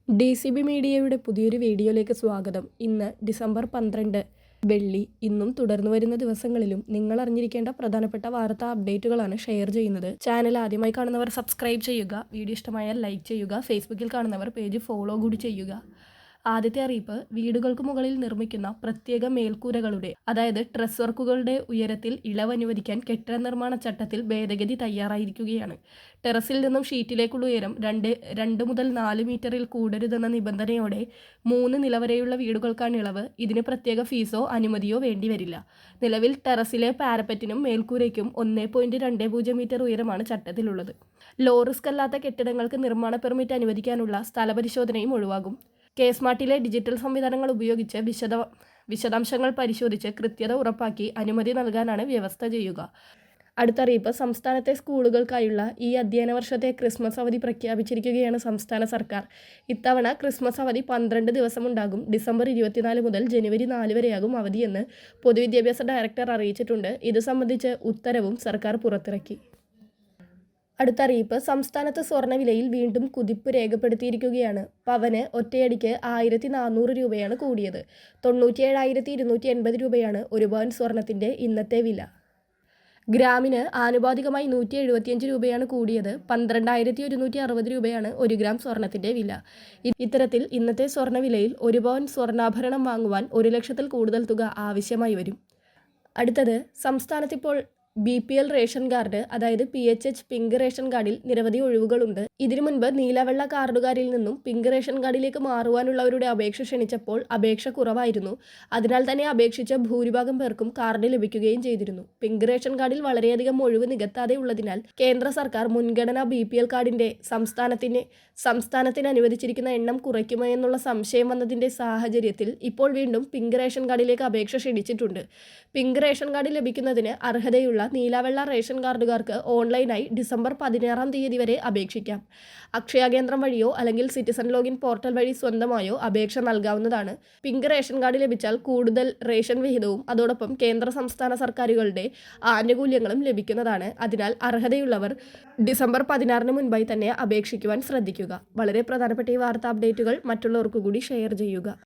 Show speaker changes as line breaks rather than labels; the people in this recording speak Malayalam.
DCB മീഡിയയുടെ പുതിയൊരു വീഡിയോയിലേക്ക് സ്വാഗതം. ഇന്ന് ഡിസംബർ 12 വെള്ളി. ഇന്നും തുടർന്നു വരുന്ന ദിവസങ്ങളിലും നിങ്ങൾ അറിഞ്ഞിരിക്കേണ്ട പ്രധാനപ്പെട്ട വാർത്താ അപ്ഡേറ്റുകളാണ് ഷെയർ ചെയ്യുന്നത്. ചാനൽ ആദ്യമായി കാണുന്നവർ സബ്സ്ക്രൈബ് ചെയ്യുക, വീഡിയോ ഇഷ്ടമായാൽ ലൈക്ക് ചെയ്യുക, ഫേസ്ബുക്കിൽ കാണുന്നവർ പേജ് ഫോളോ കൂടി ചെയ്യുക. ആദ്യത്തെ അറിയിപ്പ്, വീടുകൾക്ക് മുകളിൽ നിർമ്മിക്കുന്ന പ്രത്യേക മേൽക്കൂരകളുടെ അതായത് ട്രസ് വർക്കുകളുടെ ഉയരത്തിൽ ഇളവ് അനുവദിക്കാൻ കെട്ടിട നിർമ്മാണ ചട്ടത്തിൽ ഭേദഗതി തയ്യാറായിരിക്കുകയാണ്. ടെറസിൽ നിന്നും ഷീറ്റിലേക്കുള്ള ഉയരം 2 മുതൽ 4 മീറ്ററിൽ കൂടരുതെന്ന നിബന്ധനയോടെ 3 നില വരെയുള്ള വീടുകൾക്കാണ് ഇളവ്. ഇതിന് പ്രത്യേക ഫീസോ അനുമതിയോ വേണ്ടിവരില്ല. നിലവിൽ ടെറസിലെ പാരപ്പറ്റിനും മേൽക്കൂരയ്ക്കും 1.20 മീറ്റർ ഉയരമാണ് ചട്ടത്തിലുള്ളത്. ലോ റിസ്ക് അല്ലാത്ത കെട്ടിടങ്ങൾക്ക് നിർമ്മാണ പെർമിറ്റ് അനുവദിക്കാനുള്ള സ്ഥലപരിശോധനയും ഒഴിവാകും. കേസ്മാർട്ടിലെ ഡിജിറ്റൽ സംവിധാനങ്ങൾ ഉപയോഗിച്ച് വിശദാംശങ്ങൾ പരിശോധിച്ച് കൃത്യത ഉറപ്പാക്കി അനുമതി നൽകാനാണ് വ്യവസ്ഥ ചെയ്യുക. അടുത്തറിയിപ്പ്, സംസ്ഥാനത്തെ സ്കൂളുകൾക്കായുള്ള ഈ അധ്യയന വർഷത്തെ ക്രിസ്മസ് അവധി പ്രഖ്യാപിച്ചിരിക്കുകയാണ് സംസ്ഥാന സർക്കാർ. ഇത്തവണ ക്രിസ്മസ് അവധി 12 ദിവസമുണ്ടാകും. ഡിസംബർ 24 മുതൽ ജനുവരി 4 വരെയാകും അവധിയെന്ന് പൊതുവിദ്യാഭ്യാസ ഡയറക്ടർ അറിയിച്ചിട്ടുണ്ട്. ഇത് സംബന്ധിച്ച് ഉത്തരവും സർക്കാർ പുറത്തിറക്കി. അടുത്തറിയിപ്പ്, സംസ്ഥാനത്ത് സ്വർണ്ണവിലയിൽ വീണ്ടും കുതിപ്പ് രേഖപ്പെടുത്തിയിരിക്കുകയാണ്. പവന് ഒറ്റയടിക്ക് 1400 രൂപയാണ് കൂടിയത്. 97,280 രൂപയാണ് ഒരു പവൻ സ്വർണത്തിൻ്റെ ഇന്നത്തെ വില. ഗ്രാമിന് ആനുപാതികമായി 175 രൂപയാണ് കൂടിയത്. 12,160 രൂപയാണ് 1 ഗ്രാം സ്വർണത്തിൻ്റെ വില. ഇത്തരത്തിൽ ഇന്നത്തെ സ്വർണ്ണവിലയിൽ ഒരു പവൻ സ്വർണ്ണാഭരണം വാങ്ങുവാൻ 1 ലക്ഷത്തിൽ കൂടുതൽ തുക ആവശ്യമായി വരും. അടുത്തത്, സംസ്ഥാനത്തിപ്പോൾ BPL റേഷൻ കാർഡ് അതായത് PHH പിങ്ക് റേഷൻ കാർഡിൽ നിരവധി ഒഴിവുകളുണ്ട്. ഇതിനു മുൻപ് നീലവെള്ള കാർഡുകാരിൽ നിന്നും പിങ്ക് റേഷൻ കാർഡിലേക്ക് മാറുവാനുള്ളവരുടെ അപേക്ഷ ക്ഷണിച്ചപ്പോൾ അപേക്ഷ കുറവായിരുന്നു. അതിനാൽ തന്നെ അപേക്ഷിച്ച ഭൂരിഭാഗം പേർക്കും കാർഡ് ലഭിക്കുകയും ചെയ്തിരുന്നു. പിങ്ക് റേഷൻ കാർഡിൽ വളരെയധികം ഒഴിവ് നികത്താതെ ഉള്ളതിനാൽ കേന്ദ്ര സർക്കാർ മുൻഗണനാ BPL കാർഡിൻ്റെ സംസ്ഥാനത്തിന് അനുവദിച്ചിരിക്കുന്ന എണ്ണം കുറയ്ക്കുമോ എന്നുള്ള സംശയം വന്നതിൻ്റെ സാഹചര്യത്തിൽ ഇപ്പോൾ വീണ്ടും പിങ്ക് റേഷൻ കാർഡിലേക്ക് അപേക്ഷ ക്ഷണിച്ചിട്ടുണ്ട്. പിങ്ക് റേഷൻ കാർഡ് ലഭിക്കുന്നതിന് അർഹതയുള്ള നീലവെള്ള റേഷൻ കാർഡുകാർക്ക് ഓൺലൈനായി ഡിസംബർ 16 തീയതി വരെ അപേക്ഷിക്കാം. അക്ഷയ കേന്ദ്രം വഴിയോ അല്ലെങ്കിൽ സിറ്റിസൺ ലോഗിൻ പോർട്ടൽ വഴി സ്വന്തമായോ അപേക്ഷ നൽകാവുന്നതാണ്. പിങ്ക് റേഷൻ കാർഡ് ലഭിച്ചാൽ കൂടുതൽ റേഷൻ വിഹിതവും അതോടൊപ്പം കേന്ദ്ര സംസ്ഥാന സർക്കാരുകളുടെ ആനുകൂല്യങ്ങളും ലഭിക്കുന്നതാണ്. അതിനാൽ അർഹതയുള്ളവർ ഡിസംബർ 16 മുൻപായി തന്നെ അപേക്ഷിക്കുവാൻ ശ്രദ്ധിക്കുക. വളരെ പ്രധാനപ്പെട്ട ഈ വാർത്താ അപ്ഡേറ്റുകൾ മറ്റുള്ളവർക്ക് കൂടി ഷെയർ ചെയ്യുക.